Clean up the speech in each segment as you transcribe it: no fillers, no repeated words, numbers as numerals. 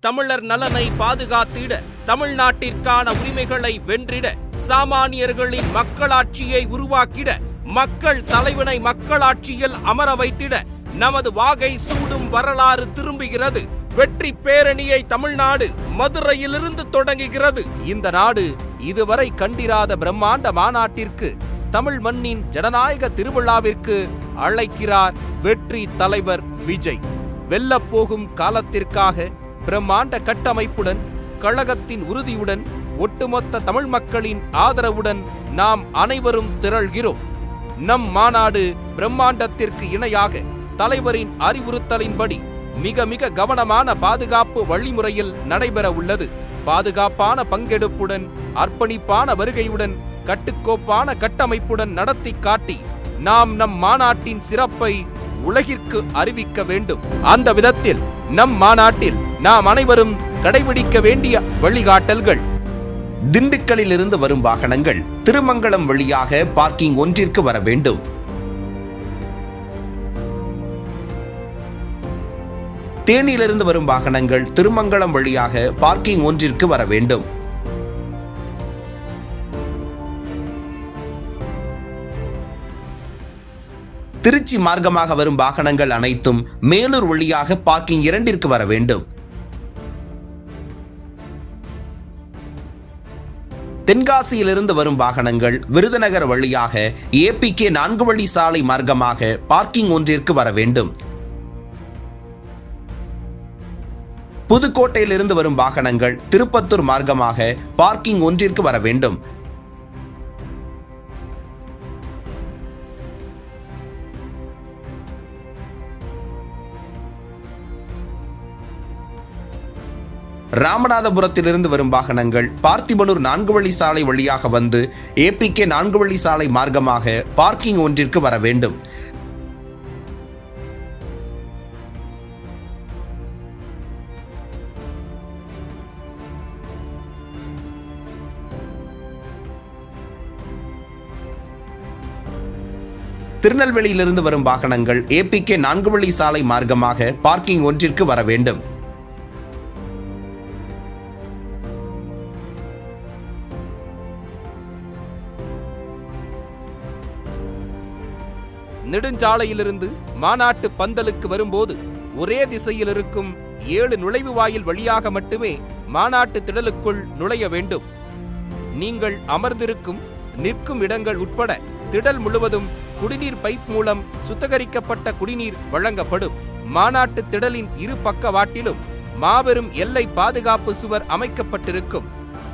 தமிழர் நலனை பாதுகாத்திட, தமிழ்நாட்டிற்கான உரிமைகளை வென்றிட, சாமானியர்களின் மக்களாட்சியை உருவாக்கிட, மக்கள் தலைவனை மக்களாட்சியில் அமர வைத்திட நமது வாகை சூடும் வரலாறு திரும்புகிறது. வெற்றி பேரணியை தமிழ்நாடு மதுரையிலிருந்து தொடங்குகிறது. இந்த நாடு இதுவரை கண்டிராத பிரம்மாண்ட மாநாட்டிற்கு, தமிழ் மண்ணின் ஜனநாயக திருவிழாவிற்கு அழைக்கிறார் வெற்றி தலைவர் விஜய். வெல்லப்போகும் காலத்திற்காக பிரம்மாண்ட கட்டமைப்புடன், கழகத்தின் உறுதியுடன், ஒட்டுமொத்த தமிழ் மக்களின் ஆதரவுடன் நாம் அனைவரும் திரள்கிறோம். நம் மாநாடு பிரம்மாண்டத்திற்கு இணையாக தலைவரின் அறிவுறுத்தலின்படி மிக மிக கவனமான பாதுகாப்பு வழிமுறையில் நடைபெற உள்ளது. பாதுகாப்பான பங்கெடுப்புடன், அர்ப்பணிப்பான வருகையுடன், கட்டுக்கோப்பான கட்டமைப்புடன் நடத்தி காட்டி நாம் நம் மாநாட்டின் சிறப்பை உலகிற்கு அறிவிக்க வேண்டும். அந்த விதத்தில் நம் மாநாட்டில் நாம் அனைவரும் கடைபிடிக்க வேண்டிய வழிகாட்டல்கள்: திண்டுக்கல்லில் இருந்து வரும் வாகனங்கள் திருமங்கலம் வழியாக பார்க்கிங் ஒன்றிற்கு வர வேண்டும். தேனியிலிருந்து வரும் வாகனங்கள் திருமங்கலம் வழியாக பார்க்கிங் ஒன்றிற்கு வர வேண்டும். திருச்சி மார்க்கமாக வரும் வாகனங்கள் அனைத்தும் மேலூர் வழியாக பார்க்கிங் 2ற்கு வர வேண்டும். தென்காசியிலிருந்து வரும் வாகனங்கள் விருதுநகர் வழியாக APK 4 வழி சாலை மார்க்கமாக பார்க்கிங் ஒன்றிற்கு வர வேண்டும். புதுக்கோட்டையிலிருந்து வரும் வாகனங்கள் திருப்பத்தூர் மார்க்கமாக பார்க்கிங் ஒன்றிற்கு வர வேண்டும். ராமநாதபுரத்திலிருந்து வரும் வாகனங்கள் பார்த்திபனூர் 4 வழி சாலை வழியாக வந்து APK 4 வழி சாலை மார்க்கமாக பார்க்கிங் ஒன்றிற்கு வர வேண்டும். திருநெல்வேலியிலிருந்து வரும் வாகனங்கள் APK 4 வழி சாலை மார்க்கமாக பார்க்கிங் ஒன்றிற்கு வர வேண்டும். நெடுஞ்சாலையிலிருந்து மாநாட்டு பந்தலுக்கு வரும்போது ஒரே திசையில் இருக்கும் 7 நுழைவு வாயில் வழியாக மட்டுமே மாநாட்டு திடலுக்குள் நுழைய வேண்டும். நீங்கள் அமர்ந்திருக்கும், நிற்கும் இடங்கள் உட்பட திடல் முழுவதும் குடிநீர் பைப் மூலம் சுத்திகரிக்கப்பட்ட குடிநீர் வழங்கப்படும். மாநாட்டு திடலின் இரு பக்கவாட்டிலும் மாபெரும் எல்லை பாதுகாப்பு சுவர் அமைக்கப்பட்டிருக்கும்.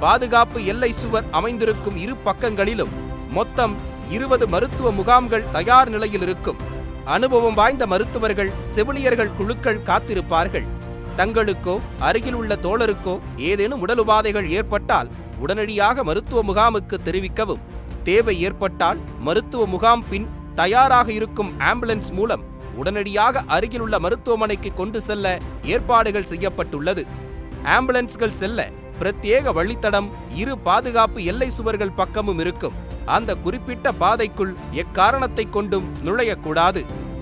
பாதுகாப்பு எல்லை சுவர் அமைந்திருக்கும் இரு பக்கங்களிலும் மொத்தம் 20 மருத்துவ முகாம்கள் தயார் நிலையில் இருக்கும். அனுபவம் வாய்ந்த மருத்துவர்கள், செவிலியர்கள் குழுக்கள் காத்திருப்பார்கள். தங்களுக்கோ அருகில் உள்ள தோழருக்கோ ஏதேனும் உடல் உபாதைகள் ஏற்பட்டால் உடனடியாக மருத்துவ முகாமுக்கு தெரிவிக்கவும். தேவை ஏற்பட்டால் மருத்துவ முகாம் பின் தயாராக இருக்கும் ஆம்புலன்ஸ் மூலம் உடனடியாக அருகில் உள்ள மருத்துவமனைக்கு கொண்டு செல்ல ஏற்பாடுகள் செய்யப்பட்டுள்ளது. ஆம்புலன்ஸ்கள் செல்ல பிரத்யேக வழித்தடம் இரு பாதுகாப்பு எல்லை சுவர்கள் பக்கமும் இருக்கும். அந்த குறிப்பிட்ட பாதைக்குள் எக்காரணத்தை கொண்டும் நுழையக்கூடாது.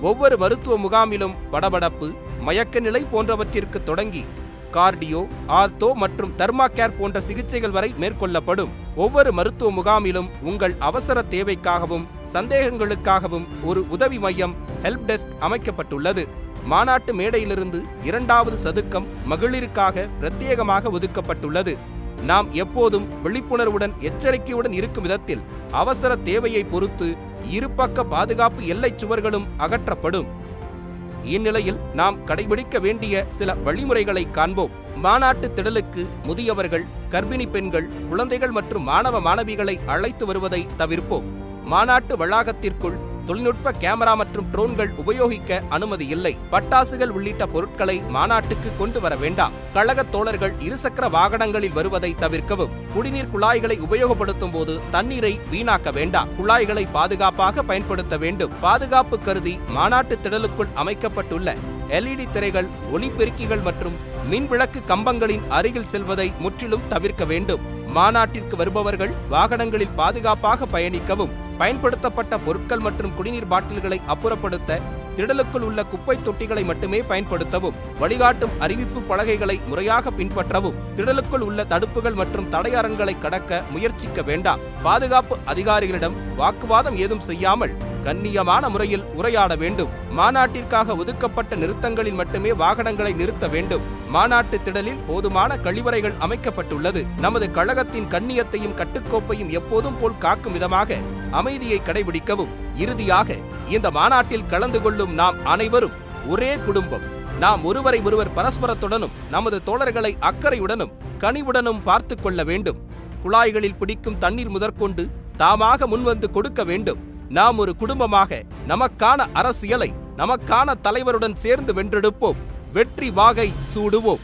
ஒவ்வொரு மருத்துவ முகாமிலும் படபடப்பு, மயக்க நிலை போன்றவற்றிற்கு தொடங்கி கார்டியோ, ஆர்த்தோ மற்றும் தெர்மாகேர் போன்ற சிகிச்சைகள் வரை மேற்கொள்ளப்படும். ஒவ்வொரு மருத்துவ முகாமிலும் உங்கள் அவசர தேவைக்காகவும் சந்தேகங்களுக்காகவும் ஒரு உதவி மையம், ஹெல்ப் டெஸ்க் அமைக்கப்பட்டுள்ளது. மாநாட்டு மேடையிலிருந்து 2வது சதுக்கம் மகளிருக்காக பிரத்யேகமாக ஒதுக்கப்பட்டுள்ளது. நாம் எப்போதும் விழிப்புணர்வுடன், எச்சரிக்கையுடன் இருக்கும் விதத்தில் அவசர தேவையை பொறுத்து இருபக்க பாதுகாப்பு எல்லை சுவர்களும் அகற்றப்படும். இந்நிலையில் நாம் கடைபிடிக்க வேண்டிய சில வழிமுறைகளை காண்போம். மாநாட்டு திடலுக்கு முதியவர்கள், கர்ப்பிணி பெண்கள், குழந்தைகள் மற்றும் மாணவ மாணவிகளை அழைத்து வருவதை தவிர்ப்போம். மாநாட்டு வளாகத்திற்குள் தொழில்நுட்ப கேமரா மற்றும் ட்ரோன்கள் உபயோகிக்க அனுமதி இல்லை. பட்டாசுகள் உள்ளிட்ட பொருட்களை மாநாட்டுக்கு கொண்டு வர வேண்டாம். கழக தோழர்கள் இருசக்கர வாகனங்களில் வருவதை தவிர்க்கவும். குடிநீர் குழாய்களை உபயோகப்படுத்தும் போது தண்ணீரை வீணாக்க வேண்டாம். குழாய்களை பாதுகாப்பாக பயன்படுத்த வேண்டும். பாதுகாப்பு கருதி மாநாட்டு திடலுக்குள் அமைக்கப்பட்டுள்ள LED திரைகள், ஒளிபெருக்கிகள் மற்றும் மின்விளக்கு கம்பங்களின் அருகில் செல்வதை முற்றிலும் தவிர்க்க வேண்டும். மாநாட்டிற்கு வருபவர்கள் வாகனங்களில் பாதுகாப்பாக பயணிக்கவும். பயன்படுத்தப்பட்ட பொருட்கள் மற்றும் குடிநீர் பாட்டில்களை அப்புறப்படுத்த திடலுக்குள் உள்ள குப்பை தொட்டிகளை மட்டுமே பயன்படுத்தவும், வழிகாட்டும் அறிவிப்பு பலகைகளை முறையாக பின்பற்றவும், திடலுக்குள் உள்ள தடுப்புகள் மற்றும் தடையரங்களை கடக்க முயற்சிக்க வேண்டாம். பாதுகாப்பு அதிகாரிகளிடம் வாக்குவாதம் ஏதும் செய்யாமல் கண்ணியமான முறையில் உரையாட வேண்டும். மாநாட்டிற்காக ஒதுக்கப்பட்ட நிறுத்தங்களில் மட்டுமே வாகனங்களை நிறுத்த வேண்டும். மாநாட்டு திடலில் போதுமான கழிவறைகள் அமைக்கப்பட்டுள்ளது. நமது கழகத்தின் கண்ணியத்தையும் கட்டுக்கோப்பையும் எப்போதும் போல் காக்கும் விதமாக அமைதியை கடைபிடிக்கவும். இறுதியாக, இந்த மாநாட்டில் கலந்து கொள்ளும் நாம் அனைவரும் ஒரே குடும்பம். நாம் ஒருவரை ஒருவர் பரஸ்பரத்துடனும் நமது தோழர்களை அக்கறையுடனும் கனிவுடனும் பார்த்து கொள்ள வேண்டும். குழாய்களில் பிடிக்கும் தண்ணீர் முதற்கொண்டு தாமாக முன்வந்து கொடுக்க வேண்டும். நாம் ஒரு குடும்பமாக நமக்கான அரசியலை நமக்கான தலைவருடன் சேர்ந்து வென்றெடுப்போம். வெற்றி வாகை சூடுவோம்.